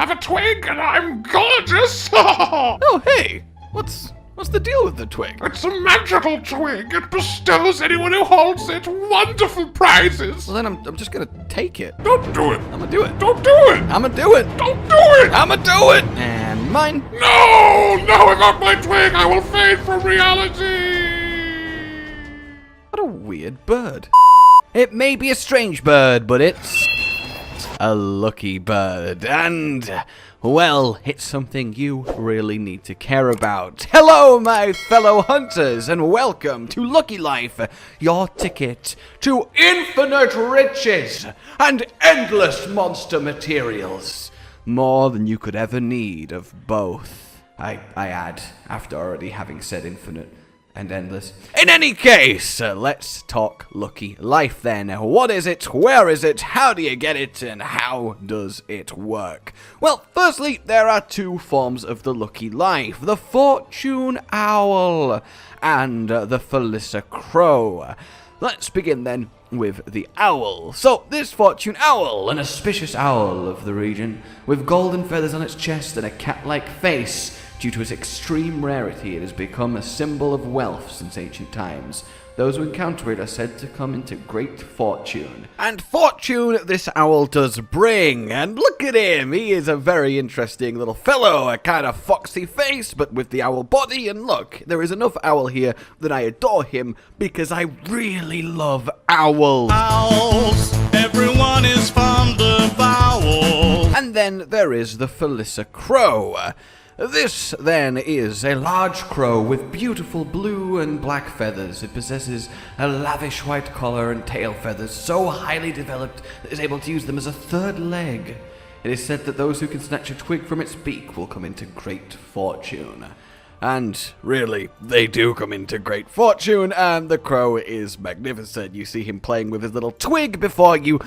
have a twig and I'm gorgeous. Oh, hey, what's the deal with the twig? It's a magical twig. It bestows anyone who holds it wonderful prizes. Well, then I'm just gonna take it. Don't do it. I'm gonna do it. Don't do it. I'm gonna do it. Don't do it. I'm gonna do it. And mine. No, without my twig, I will fade from reality. What a weird bird. It may be a strange bird, but it's a lucky bird. And, well, it's something you really need to care about. Hello, my fellow hunters, and welcome to Lucky Life, your ticket to infinite riches and endless monster materials. More than you could ever need of both. I add, after already having said infinite and endless. In any case, let's talk Lucky Life then. What is it? Where is it? How do you get it? And how does it work? Well, firstly, there are two forms of the Lucky Life. The Fortune Owl and the Felicicrow. Let's begin then with the owl. So, this Fortune Owl, an auspicious owl of the region, with golden feathers on its chest and a cat-like face. Due to its extreme rarity, it has become a symbol of wealth since ancient times. Those who encounter it are said to come into great fortune. And fortune this owl does bring. And look at him! He is a very interesting little fellow. A kind of foxy face, but with the owl body. And look, there is enough owl here that I adore him because I really love owls. Owls, everyone is fond of owls. And then there is the Felicicrow. This, then, is a large crow with beautiful blue and black feathers. It possesses a lavish white collar and tail feathers so highly developed that it is able to use them as a third leg. It is said that those who can snatch a twig from its beak will come into great fortune. And, really, they do come into great fortune, and the crow is magnificent. You see him playing with his little twig before you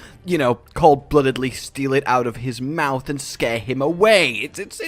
cold-bloodedly steal it out of his mouth and scare him away. It's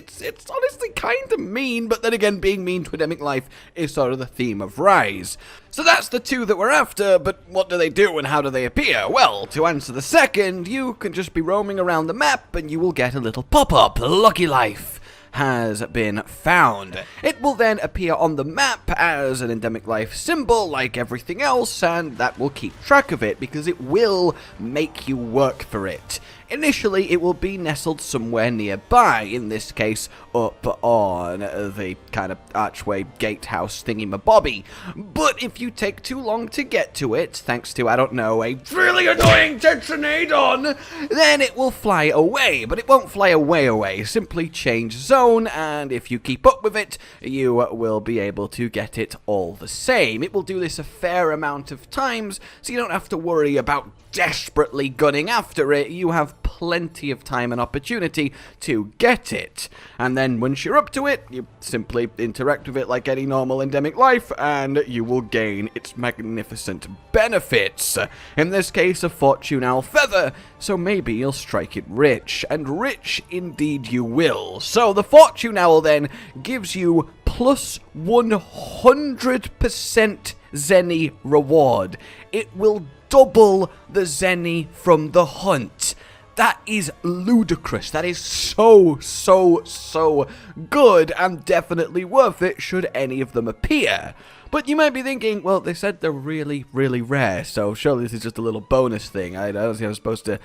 honestly kind of mean, but then again, being mean to endemic life is sort of the theme of Rise. So that's the two that we're after, but what do they do and how do they appear? Well, to answer the second, you can just be roaming around the map and you will get a little pop-up, Lucky Life has been found. It will then appear on the map as an endemic life symbol like everything else, and that will keep track of it because it will make you work for it. Initially, it will be nestled somewhere nearby, in this case, up on the kind of archway gatehouse thingy-mabobby. But if you take too long to get to it, thanks to, I don't know, a really annoying Tetranadon, then it will fly away. But it won't fly away. Simply change zone, and if you keep up with it, you will be able to get it all the same. It will do this a fair amount of times, so you don't have to worry about desperately gunning after it. You have plenty of time and opportunity to get it. And then once you're up to it, you simply interact with it like any normal endemic life, and you will gain its magnificent benefits. In this case, a Fortune Owl feather, so maybe you'll strike it rich. And rich indeed you will. So the Fortune Owl then gives you plus 100% Zenny reward. It will double the Zenny from the hunt. That is ludicrous. That is so good and definitely worth it should any of them appear. But you might be thinking, well, they said they're really rare, so surely this is just a little bonus thing. I don't think I was supposed to,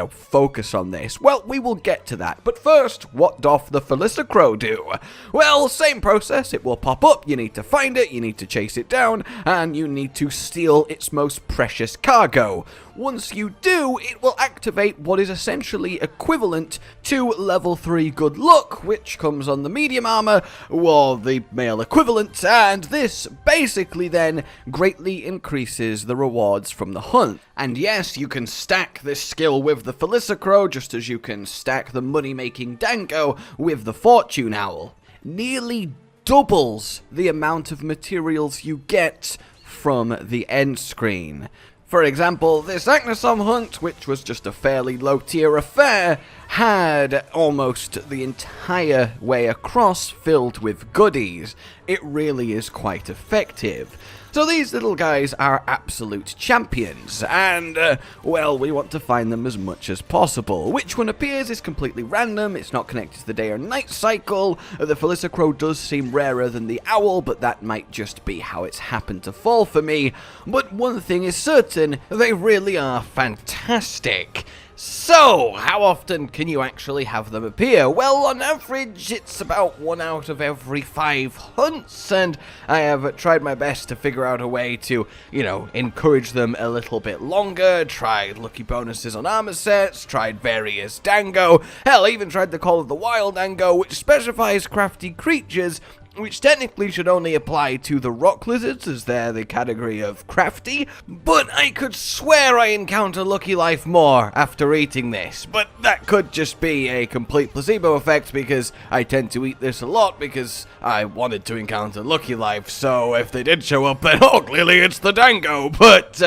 focus on this. Well, we will get to that. But first, what doth the Felicicrow do? Well, same process. It will pop up. You need to find it, you need to chase it down, and you need to steal its most precious cargo. Once you do, it will activate what is essentially equivalent to level 3 good luck, which comes on the medium armor, or the male equivalent, and this basically then greatly increases the rewards from the hunt. And yes, you can stack this skill with the Felicicrow, just as you can stack the money-making dango with the Fortune Owl. Nearly doubles the amount of materials you get from the end screen. For example, this Acnosom hunt, which was just a fairly low-tier affair, had almost the entire way across filled with goodies. It really is quite effective. So these little guys are absolute champions, and, well, we want to find them as much as possible. Which one appears is completely random, it's not connected to the day or night cycle. The Felicicrow does seem rarer than the owl, but that might just be how it's happened to fall for me. But one thing is certain, they really are fantastic. So, how often can you actually have them appear? Well, on average, it's about 1 out of every 5 hunts, and I have tried my best to figure out a way to, you know, encourage them a little bit longer, tried lucky bonuses on armor sets, tried various dango, hell, I even tried the Call of the Wild dango, which specifies crafty creatures, which technically should only apply to the rock lizards, as they're the category of crafty, but I could swear I encounter Lucky Life more after eating this, but that could just be a complete placebo effect, because I tend to eat this a lot because I wanted to encounter Lucky Life, so if they did show up, then oh, clearly it's the dango, but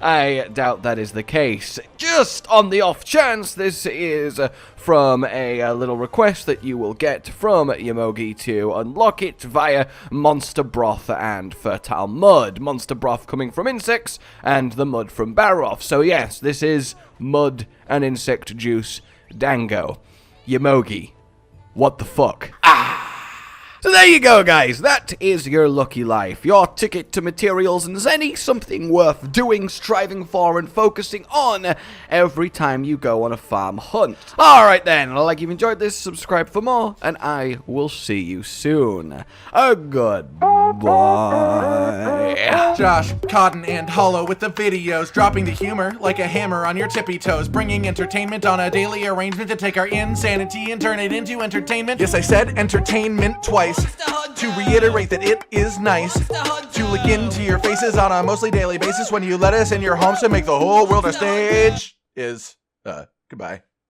I doubt that is the case. Just on the off chance, this is from a little request that you will get from Yamogi to unlock it via Monster Broth and Fertile Mud. Monster Broth coming from insects and the mud from Baroff. So yes, this is mud and insect juice dango. Yamogi, what the fuck? So there you go, guys. That is your Lucky Life. Your ticket to materials and Zenny, something worth doing, striving for, and focusing on every time you go on a farm hunt. Alright then, like you've enjoyed this, subscribe for more, and I will see you soon. Goodbye. Josh, Cotton, and Hollow with the videos, dropping the humor like a hammer on your tippy toes, bringing entertainment on a daily arrangement to take our insanity and turn it into entertainment. Yes, I said entertainment twice, to reiterate that it is nice to look into your faces on a mostly daily basis when you let us in your homes to make the whole world a stage. Goodbye.